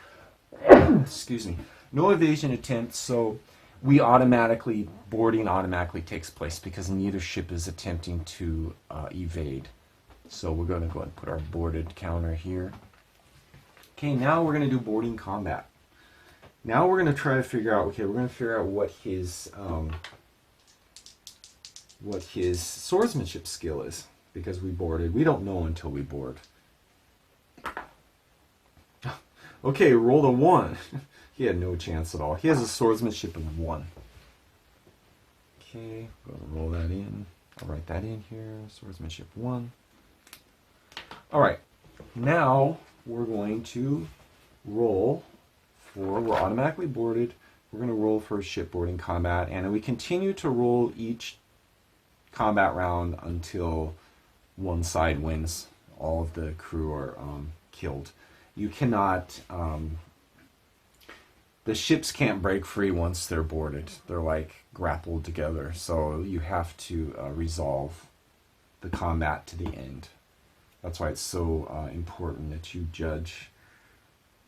S1: Excuse me. No evasion attempt, so boarding automatically takes place because neither ship is attempting to evade. So we're going to go ahead and put our boarded counter here. Okay, now we're going to do boarding combat. Now we're going to try to figure out, okay, we're going to figure out what his swordsmanship skill is, because we boarded. We don't know until we board. Okay, rolled a 1. He had no chance at all. He has a swordsmanship of 1. Okay, go ahead and roll that in. I'll write that in here, swordsmanship 1. All right, now we're going to roll we're automatically boarded. We're going to roll for shipboarding combat, and we continue to roll each combat round until one side wins. All of the crew are killed. You cannot... the ships can't break free once they're boarded. They're like grappled together, so you have to resolve the combat to the end. That's why it's so important that you judge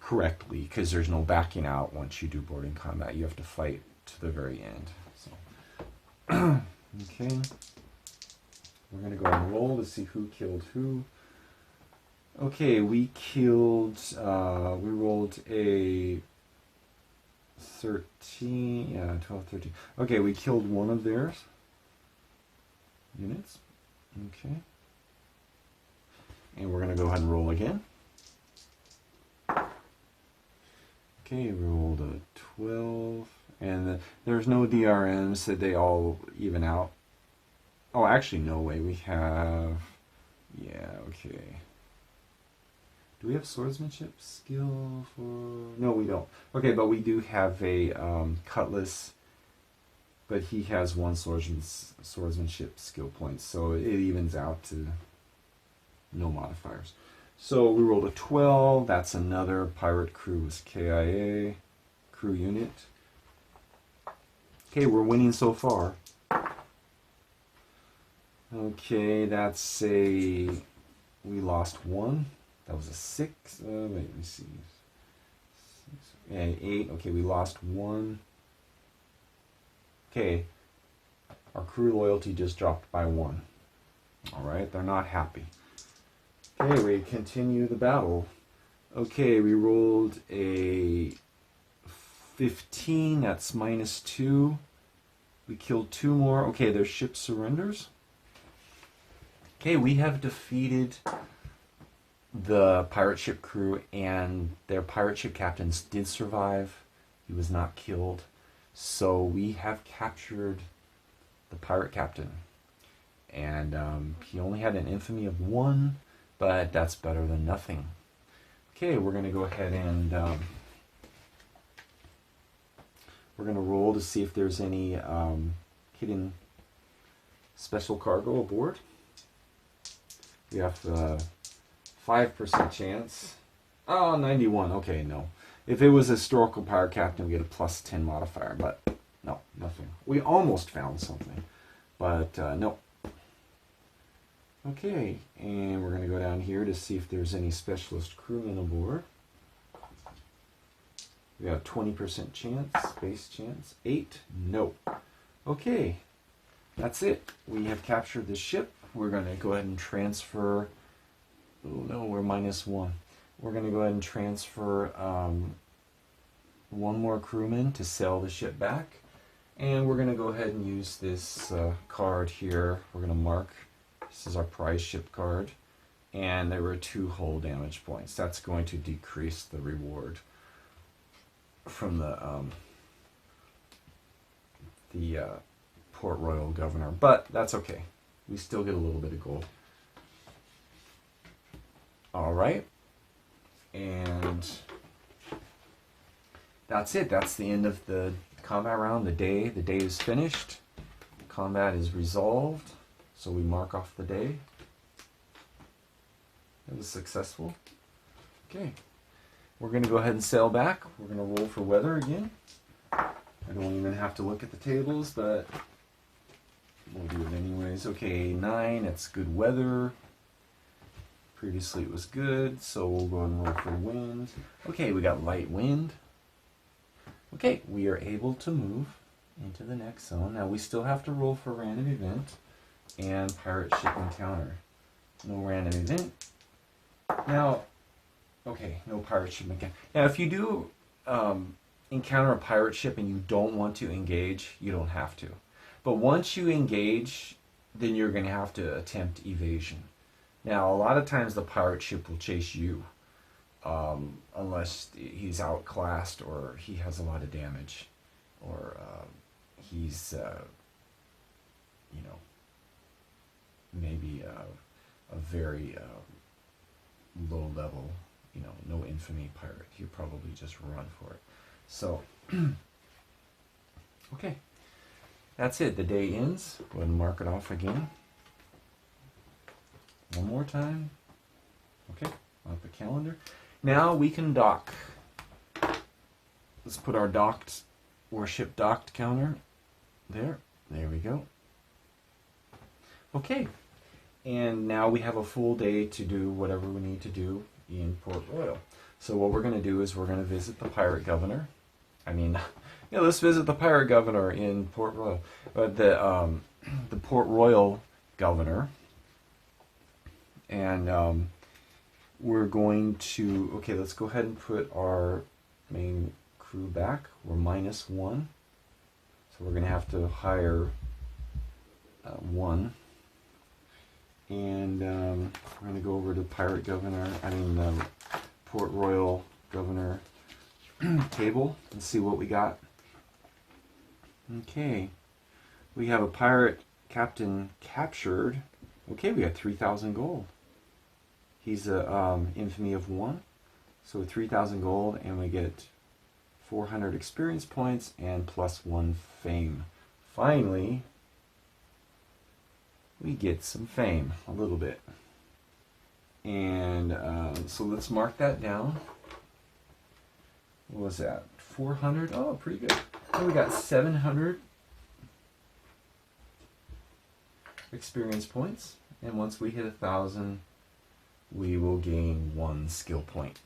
S1: correctly, because there's no backing out once you do boarding combat. You have to fight to the very end. So, okay, we're gonna go and roll to see who killed who. Okay, we killed. We rolled a 13. Yeah, 12, 13. Okay, we killed one of theirs units. Okay, and we're gonna go ahead and roll again. Okay, we rolled a 12. And there's no DRMs, so they all even out. Oh, actually, no way. We have... Yeah, okay. Do we have swordsmanship skill for... No, we don't. Okay, but we do have a cutlass, but he has one swordsmanship skill point, so it evens out to no modifiers. So we rolled a 12. That's another pirate crew's KIA crew unit. Okay, we're winning so far. Okay, that's a... We lost 1. That was a 6. Wait, let me see. 6, and 8. Okay, we lost 1. Okay, our crew loyalty just dropped by 1. Alright, they're not happy. Okay, we continue the battle. Okay, we rolled a 15. That's -2. We killed 2 more. Okay, their ship surrenders. Okay, we have defeated the pirate ship crew, and their pirate ship captains did survive. He was not killed. So we have captured the pirate captain. And he only had an infamy of 1, but that's better than nothing. Okay, we're going to go ahead and we're going to roll to see if there's any hidden special cargo aboard. We have a 5% chance. Oh, 91. Okay, no. If it was a historical pirate captain, we get a +10 modifier, but no, nothing. We almost found something, but no. Okay, and we're going to go down here to see if there's any specialist crewmen aboard. We have 20% chance, base chance. 8, no. Okay, that's it. We have captured the ship. We're going to go ahead and transfer... Oh no, we're -1. We're going to go ahead and transfer 1 more crewman to sail the ship back. And we're going to go ahead and use this card here. We're going to mark... This is our prize ship card. And there were 2 hull damage points. That's going to decrease the reward from the Port Royal Governor. But that's okay. We still get a little bit of gold. Alright. And that's it. That's the end of the combat round. The day is finished. Combat is resolved. So we mark off the day. It was successful. Okay. We're going to go ahead and sail back. We're going to roll for weather again. I don't even have to look at the tables, but we'll do it anyways. Okay, 9, it's good weather. Previously it was good, so we'll go and roll for wind. Okay, we got light wind. Okay, we are able to move into the next zone. Now we still have to roll for random event and pirate ship encounter. No random event. Now, okay, no pirate ship encounter. Now if you do encounter a pirate ship and you don't want to engage, you don't have to. But once you engage, then you're going to have to attempt evasion. Now, a lot of times the pirate ship will chase you, unless he's outclassed or he has a lot of damage, or he's, you know, maybe a very low level, you know, no infamy pirate. He'll probably just run for it. So, okay, that's it. The day ends. Go ahead and mark it off again. One more time. Okay, on the calendar. Now we can dock. Let's put our docked warship docked counter there. There we go. Okay, and now we have a full day to do whatever we need to do in Port Royal. So what we're going to do is we're going to visit the pirate governor. I mean, yeah, let's visit the pirate governor in Port Royal. But the Port Royal governor. And we're going to, okay, let's go ahead and put our main crew back. We're -1. So we're going to have to hire 1. And we're going to go over to Pirate Governor, Port Royal Governor table and see what we got. Okay, we have a pirate captain captured. Okay, we got 3,000 gold. He's a infamy of 1, so 3,000 gold, and we get 400 experience points and +1 fame. Finally, we get some fame, a little bit. And so let's mark that down. What was that? 400? Oh, pretty good. So we got 700 experience points, and once we hit 1,000, we will gain 1 skill point.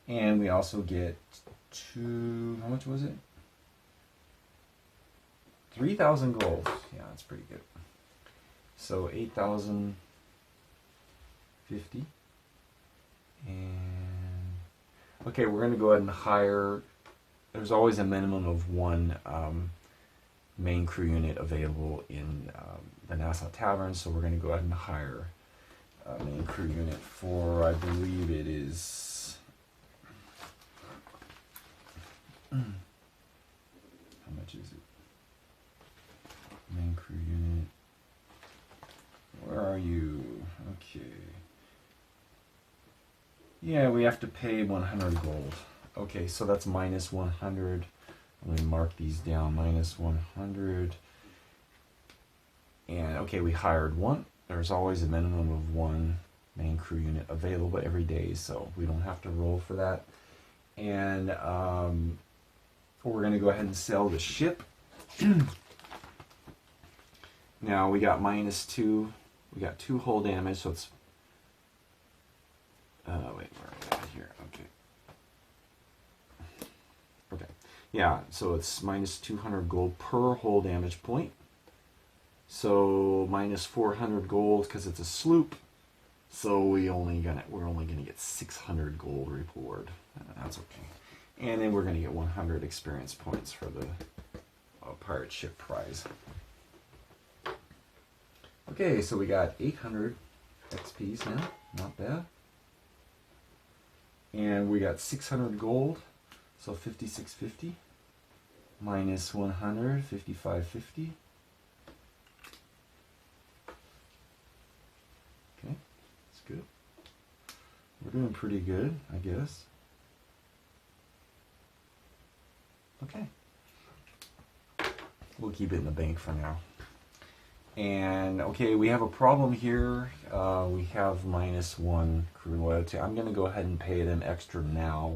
S1: And we also get 2, how much was it? 3,000 gold. Yeah, that's pretty good. So 8,050. And okay, we're going to go ahead and hire. There's always a minimum of 1 main crew unit available in the Nassau Tavern, so we're going to go ahead and hire a main crew unit for, I believe it is. How much is it? Main crew unit. Where are you? Okay. Yeah, we have to pay 100 gold. Okay, so that's minus 100. Let me mark these down. Minus 100. And okay, we hired 1. There's always a minimum of 1 main crew unit available every day, so we don't have to roll for that. And we're going to go ahead and sell the ship. Now we got -2. We got 2 hull damage, so it's. Wait, where are we at here? Okay. Okay. Yeah, so it's -200 gold per hull damage point. So -400 gold because it's a sloop. So we're only gonna get 600 gold reward. That's okay. And then we're gonna get 100 experience points for the pirate ship prize. Okay, so we got 800 XPs now, not bad. And we got 600 gold, so 5650 minus 100, 5550. Okay, that's good. We're doing pretty good, I guess. Okay. We'll keep it in the bank for now. And okay, we have a problem here. We have -1 crew loyalty. I'm going to go ahead and pay them extra now.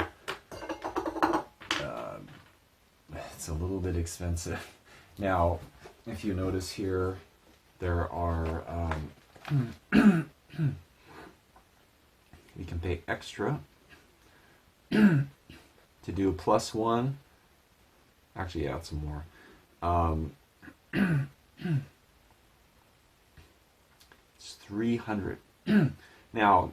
S1: It's a little bit expensive. Now, if you notice here, there are we can pay extra to do a +1. Actually, yeah, some more. It's 300. Now,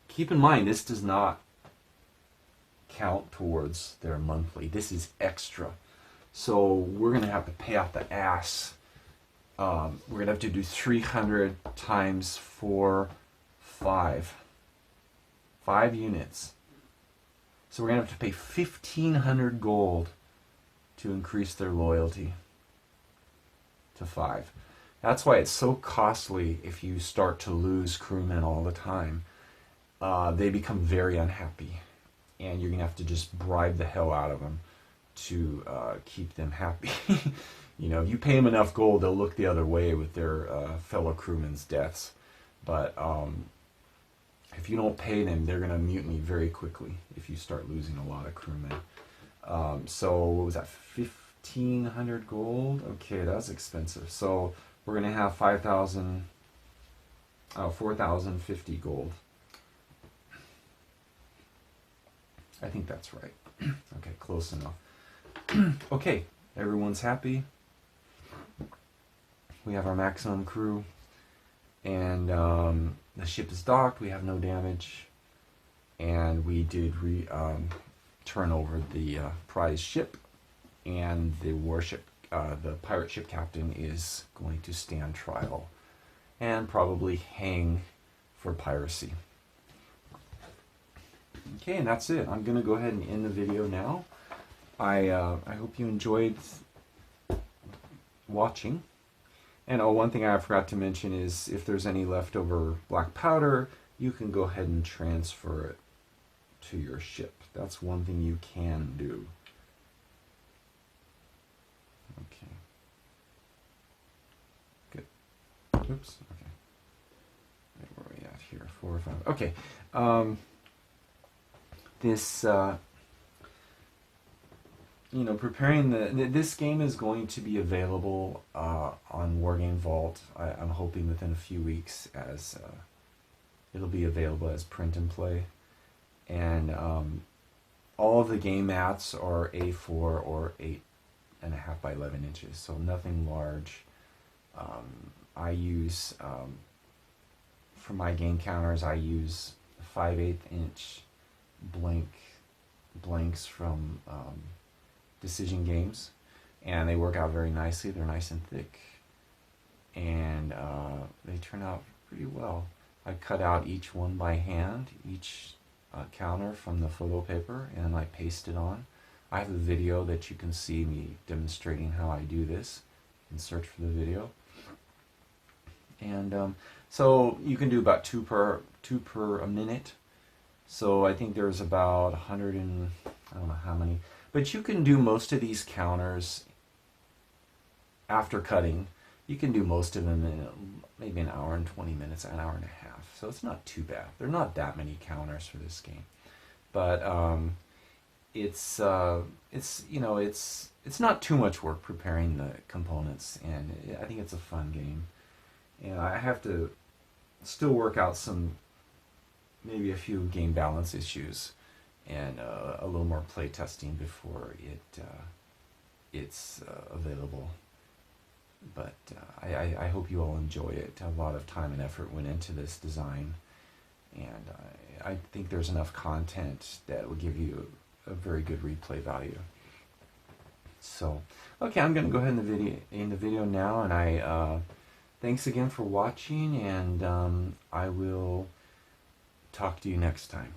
S1: keep in mind, this does not count towards their monthly. This is extra. So we're going to have to pay out the ass. We're going to have to do 300 times 4, 5. 5 units. So we're going to have to pay 1,500 gold to increase their loyalty to 5. That's why it's so costly if you start to lose crewmen all the time. They become very unhappy. And you're going to have to just bribe the hell out of them to keep them happy. You know, if you pay them enough gold, they'll look the other way with their fellow crewmen's deaths. But if you don't pay them, they're going to mutiny very quickly if you start losing a lot of crewmen. So what was that, 1,500 gold? Okay, that's expensive. So we're going to have 4,050 gold. I think that's right. Okay, close enough. Okay, everyone's happy. We have our maximum crew. And the ship is docked. We have no damage. And we did turn over the prize ship. And the warship, the pirate ship captain is going to stand trial. And probably hang for piracy. Okay, and that's it. I'm gonna go ahead and end the video now. I hope you enjoyed watching. And oh, one thing I forgot to mention is if there's any leftover black powder, you can go ahead and transfer it to your ship. That's one thing you can do. Okay. Good. Oops. Okay. Where are we at here? 4 or 5. Okay. This, preparing this game is going to be available on Wargame Vault. I'm hoping within a few weeks, as it'll be available as print and play. And all of the game mats are A4 or 8.5 by 11 inches, so nothing large. I use for my game counters, I use 5/8 inch blanks from Decision Games, and they work out very nicely. They're nice and thick, and they turn out pretty well. I cut out each one by hand, each counter from the photo paper, and I paste it on. I have a video that you can see me demonstrating how I do this. You can search for the video. And so you can do about two per a minute. So I think there's about 100 and I don't know how many, but you can do most of these counters after cutting. You can do most of them in maybe an hour and 20 minutes, an hour and a half. So it's not too bad. There are not that many counters for this game, but it's not too much work preparing the components, and I think it's a fun game. And I have to still work out maybe a few game balance issues and a little more play testing before it's available. But I hope you all enjoy it. A lot of time and effort went into this design, and I think there's enough content that will give you a very good replay value. So, okay, I'm going to go ahead and end the video now, and thanks again for watching, and I will talk to you next time.